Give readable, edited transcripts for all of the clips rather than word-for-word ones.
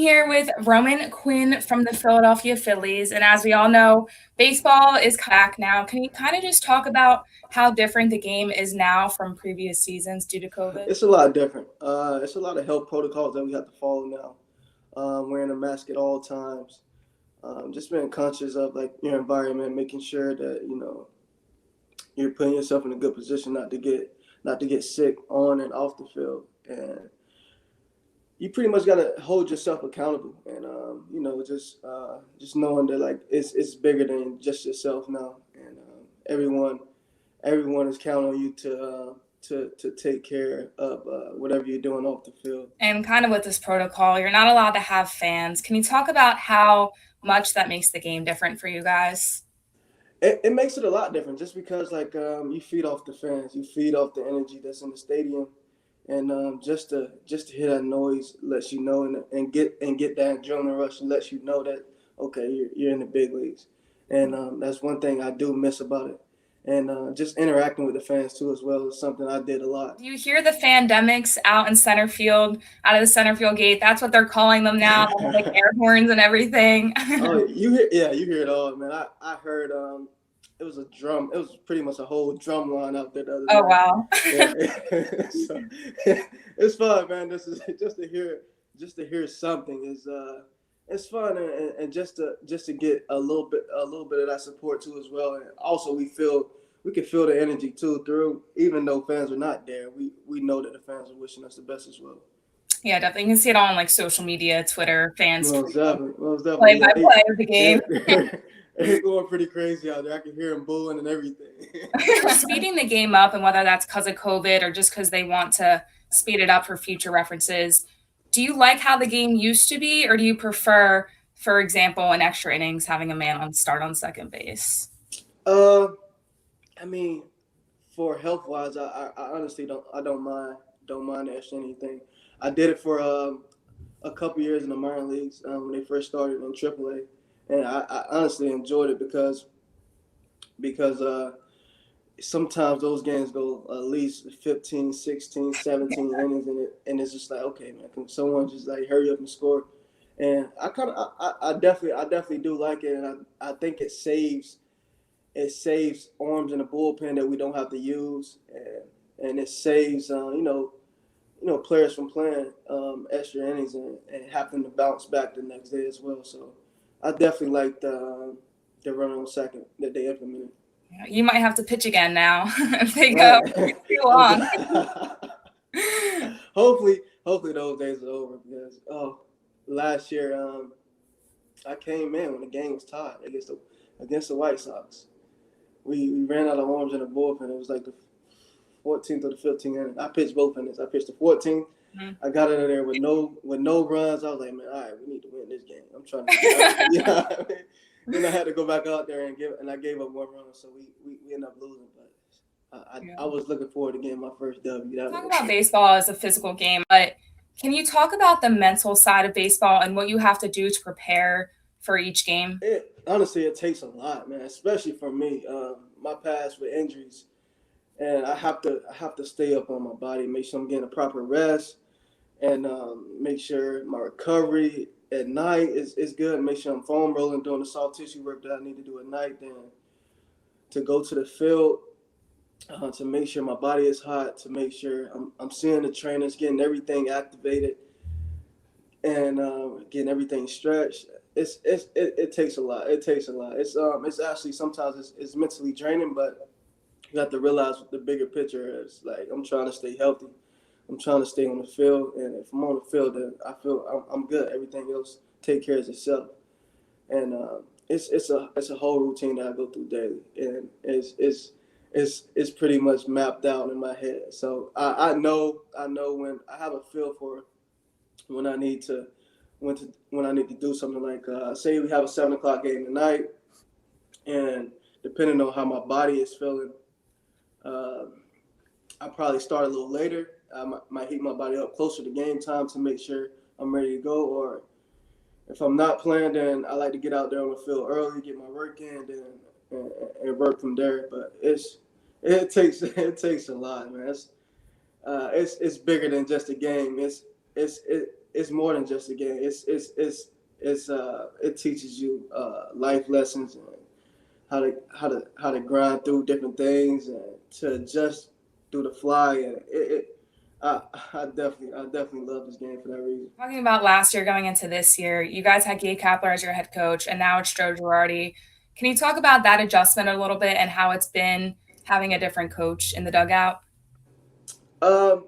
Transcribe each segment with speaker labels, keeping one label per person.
Speaker 1: here with Roman Quinn from the Philadelphia Phillies. And as we all know, baseball is back now. Can you kind of just talk about how different the game is now from previous seasons due to COVID?
Speaker 2: It's a lot different. It's a lot of health protocols that we have to follow now. Wearing a mask at all times. Just being conscious of like your environment, making sure that you're putting yourself in a good position not to get sick on and off the field, and you pretty much got to hold yourself accountable, and just knowing that like it's bigger than just yourself now, and everyone is counting on you to take care of whatever you're doing off the field.
Speaker 1: And kind of with this protocol, you're not allowed to have fans. Can you talk about how much that makes the game different for you guys?
Speaker 2: It makes it a lot different just because you feed off the fans, you feed off the energy that's in the stadium, and just to hear that noise lets you know, and get that adrenaline rush and lets you know that okay, you're in the big leagues, and that's one thing I do miss about it, and just interacting with the fans too as well is something I did a lot.
Speaker 1: Do you hear the fandemics out in center field, out of the center field gate? That's what they're calling them now, like air horns and everything.
Speaker 2: Oh, you hear it all, man. I heard it was a drum. It was pretty much a whole drum line out there the other
Speaker 1: Oh,
Speaker 2: night.
Speaker 1: wow.
Speaker 2: Yeah, so, it's fun, man. This is just to hear something is it's fun, and just to get a little bit of that support too as well. And also we can feel the energy too through, even though fans are not there. We know that the fans are wishing us the best as well.
Speaker 1: Yeah, definitely. You can see it on like social media, Twitter, fans
Speaker 2: Most
Speaker 1: tweeting
Speaker 2: definitely, most
Speaker 1: play
Speaker 2: definitely.
Speaker 1: by
Speaker 2: Yeah,
Speaker 1: play of the
Speaker 2: they,
Speaker 1: game.
Speaker 2: they're going pretty crazy out there. I can hear them booing and everything.
Speaker 1: Speeding the game up, and whether that's because of COVID or just because they want to speed it up for future references, do you like how the game used to be, or do you prefer, for example, in extra innings, having a man on start on second base?
Speaker 2: uh, I mean, for health wise, I honestly don't mind actually anything. I did it for a couple years in the minor leagues when they first started in AAA, and I honestly enjoyed it because sometimes those games go at least 15, 16, 17 innings, and it's just like, okay, man, can someone just like hurry up and score? And I definitely do like it, and I think it saves arms in the bullpen that we don't have to use, and it saves players from playing extra innings and having to bounce back the next day as well. So I definitely like the run on second that they implemented.
Speaker 1: You might have to pitch again now if they go
Speaker 2: Right.
Speaker 1: too long.
Speaker 2: hopefully those days are over because last year I came in when the game was tied against the White Sox. We ran out of arms in the bullpen. It was like the 14th or the 15th inning. I pitched both innings. I pitched the 14th.
Speaker 1: Mhm.
Speaker 2: I got out of there with no runs. I was like, man, all right, we need to win this game. I'm trying to get out. You know what I mean? Then I had to go back out there and I gave up one run, so we ended up losing. But
Speaker 1: Yeah.
Speaker 2: I was looking forward to getting my first W. That
Speaker 1: Talk
Speaker 2: was
Speaker 1: about baseball as a physical game, but can you talk about the mental side of baseball and what you have to do to prepare for each game?
Speaker 2: it. Honestly, it takes a lot, man, especially for me. My past with injuries, and I have to stay up on my body, make sure I'm getting a proper rest, and make sure my recovery at night is good. Make sure I'm foam rolling, doing the soft tissue work that I need to do at night. Then to go to the field, to make sure my body is hot, to make sure I'm seeing the trainers, getting everything activated, and getting everything stretched. It takes a lot. It takes a lot. It's actually sometimes it's mentally draining, but you have to realize what the bigger picture is. Like I'm trying to stay healthy. I'm trying to stay on the field, and if I'm on the field, then I feel I'm good. Everything else take care of itself, and it's a whole routine that I go through daily, and it's pretty much mapped out in my head. So I know when I have a feel for when I need to when I need to do something like say we have a 7 o'clock game tonight, and depending on how my body is feeling, uh, I probably start a little later. I might heat my body up closer to game time to make sure I'm ready to go. Or if I'm not playing, then I like to get out there on the field early, get my work in, then and work from there. But it takes a lot, man. It's bigger than just a game. it's more than just a game. It teaches you life lessons and how to grind through different things and to adjust through the fly. And I, I definitely love this game for that reason.
Speaker 1: Talking about last year going into this year, you guys had Gabe Kapler as your head coach, and now it's Joe Girardi. Can you talk about that adjustment a little bit and how it's been having a different coach in the dugout?
Speaker 2: Um,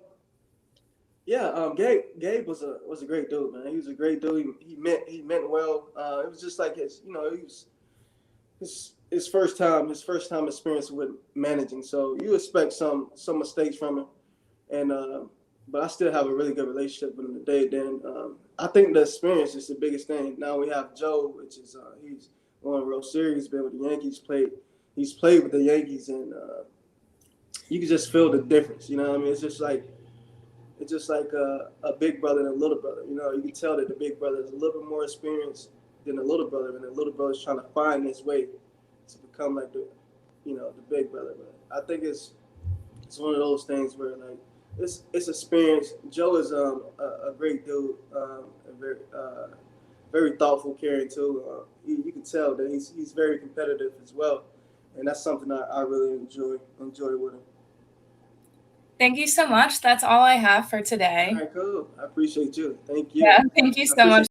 Speaker 2: yeah, Gabe was a great dude, man. He was a great dude. He meant well. It was just like he was his first time experience with managing. So you expect some mistakes from him, and but I still have a really good relationship with him today. Then I think the experience is the biggest thing. Now we have Joe, which is he's won a World Series, been with the Yankees, he's played with the Yankees, and you can just feel the difference. You know what I mean? It's just like a big brother and a little brother. You know, you can tell that the big brother is a little bit more experienced than the little brother, and the little brother is trying to find his way to become like the big brother. But I think it's one of those things where like it's experience. Joe is a great dude, and very thoughtful, caring too. You can tell that he's very competitive as well, and that's something I really enjoy with him.
Speaker 1: Thank you so much. That's all I have for
Speaker 2: All
Speaker 1: today.
Speaker 2: right, cool. I appreciate you. Thank
Speaker 1: Yeah,
Speaker 2: you.
Speaker 1: thank you
Speaker 2: I
Speaker 1: so much.
Speaker 2: appreciate